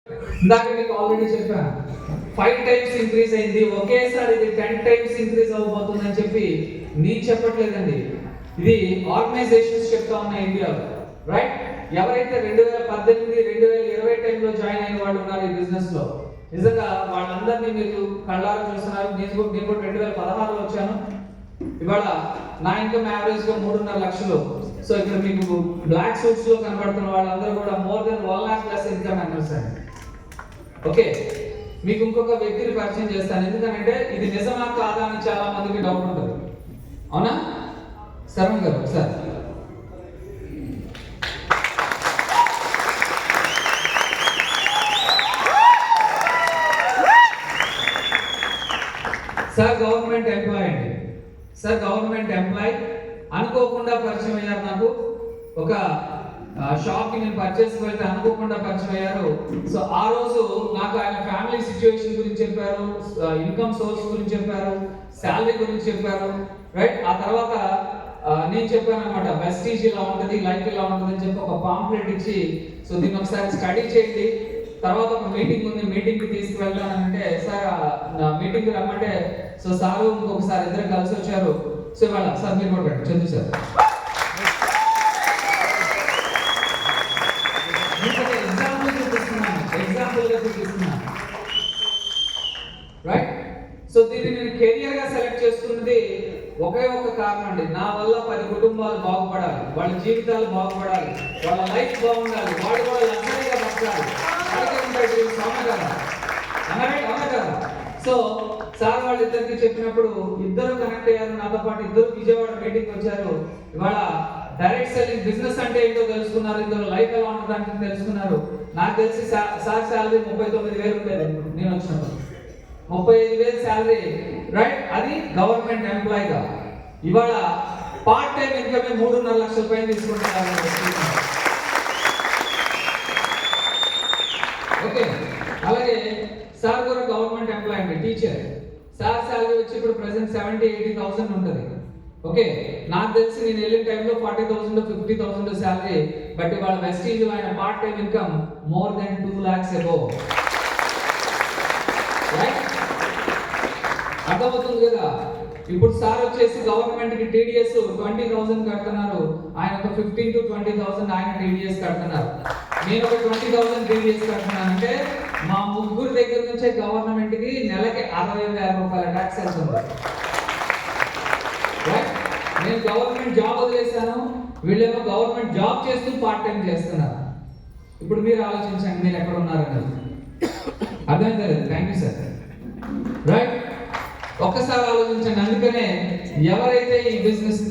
ఇందాక మీకు ఆల్రెడీ చెప్పాను 5 టైమ్స్ ఇంక్రీజ్ అయింది, ఒకేసారి ఇది 10 టైమ్స్ ఇంక్రీజ్ అవ్వబోతుందని చెప్పి నేను చెప్పట్లేదండి, ఇది ఆర్గనైజేషన్స్ చెప్తా ఉన్నాయి ఇండియాలో. రైట్? ఎవరైతే 2018 2020 టైంలో జాయిన్ అయిన వాళ్ళు ఉన్నారు ఈ బిజినెస్ లో, నిజంగా వాళ్ళందరినీ మీరు కళ్ళారా చూస్తున్నారు. నేను కూడా 2016లో వచ్చాను. ఇవాళ నా ఇన్కమ్ యావరేజ్ గా 3.5 లక్షలు. సో ఇక్కడ మీకు బ్లాక్ సూట్స్ లో కనబడుతున్న వాళ్ళందరూ కూడా more than 1 lakh plus income earners అండి. ఓకే, మీకు ఇంకొక వ్యక్తిని పరిచయం చేస్తాను, ఎందుకంటే ఇది నిజమా కాదా అని చాలా మందికి డౌట్ ఉంటుంది. అవునా శరణ్ గారు? ఒకసారి సార్ గవర్నమెంట్ ఎంప్లాయ్ అండి. సార్ గవర్నమెంట్ ఎంప్లాయ్ అనుకోకుండా పరిచయం అయ్యారు నాకు. ఒక షాప్ కి నేను పర్చేస్ వెళ్తే అనుకోకుండా పరిచయం అయ్యారు. సో ఆ రోజు నాకు ఆయన ఫ్యామిలీ సిచ్యువేషన్ గురించి చెప్పారు, ఇన్కమ్ సోర్స్ గురించి చెప్పారు, శాలరీ గురించి చెప్పారు. రైట్? ఆ తర్వాత నేను చెప్పాను అనమాట, వెస్టీజ్ ఇలా ఉంటుంది, లైఫ్ ఇలా ఉంటుంది అని చెప్పి ఒక పాంప్లెట్ ఇచ్చి, సో దీన్ని ఒకసారి స్టడీ చేయండి, తర్వాత ఒక మీటింగ్ ఉంది, మీటింగ్ కి తీసుకువెళ్తానంటే సార్ మీటింగ్ కి రమ్మంటే, సో సారు ఇంకొకసారి ఇద్దరు కలిసి వచ్చారు. సో ఇవాళ సార్ మీరు కూడా పెట్టండి, చదువు సార్. ఎగ్జాంపుల్ గా చూపిస్తున్నాను. రైట్? సో దీన్ని నేను కెరియర్ గా సెలెక్ట్ చేసుకున్నది ఒకే ఒక కారణం అండి, నా వల్ల 10 కుటుంబాలు బాగుపడాలి, వాళ్ళ జీవితాలు బాగుపడాలి, వాళ్ళ లైఫ్ బాగుండాలి, వాళ్ళు కూడా లగ్జరీగా బతకాలి. సో సార్ వాళ్ళిద్దరికి చెప్పినప్పుడు ఇద్దరు కనెక్ట్ అయ్యారు, నాతో పాటు ఇద్దరు విజయవాడ మీటింగ్ వచ్చారు. ఇవాళ డైరెక్ట్ సెల్లింగ్ బిజినెస్ అంటే ఏంటో తెలుసుకున్నారు, ఇందులో లైఫ్ ఎలా ఉంటుందని తెలుసుకున్నారు. నాకు తెలిసి సార్ శాలరీ 39,000 ఉండేది నేను వచ్చినప్పుడు, 35,000 శాలరీ. రైట్? అది గవర్నమెంట్ ఎంప్లాయ్ గా. ఇవాళ పార్ట్ టైం ఇన్కమ్ 3.5 లక్షల పైన తీసుకుంటున్నారు. ఓకే, అలాగే సార్ కూడా గవర్నమెంట్ ఎంప్లాయ్ అండి, టీచర్. సార్ శాలరీ వచ్చి ఇప్పుడు ప్రెసెంట్ 70,000-80,000 ఉంటుంది. ఓకే, నాకు తెలిసి నేను వెళ్ళిన టైంలో 40,000-50,000 శాలరీ. బట్ ఇవాళ వెస్టీజ్ ఆయన part time income more than 2 lakhs above. Right? అర్థమవుతుంది కదా? ఇప్పుడు సార్ వచ్చేసి గవర్నమెంట్ కి టీడీఎస్ 20,000 కడుతున్నారు, ఆయన ఒక 15,000 to 20,000 ఆయన టీడీఎస్ కడుతున్నారు, నేను ఒక 20,000 టీడీఎస్ కడుతున్నాను. అంటే మా ముగ్గురు దగ్గర నుంచే గవర్నమెంట్ కి నెలకి 60,000 రూపాయల ట్యాక్స్ వెళ్తుంది. నేను గవర్నమెంట్ జాబ్ వదిలేశాను, వీళ్ళేమో గవర్నమెంట్ జాబ్ చేస్తూ పార్ట్ టైం చేస్తున్నారు. ఇప్పుడు మీరు ఆలోచించండి, మీరు ఎక్కడ ఉన్నారని. అర్థమైందా? Thank you sir. రైట్? ఒక్కసారి ఆలోచించండి. అందుకనే ఎవరైతే ఈ బిజినెస్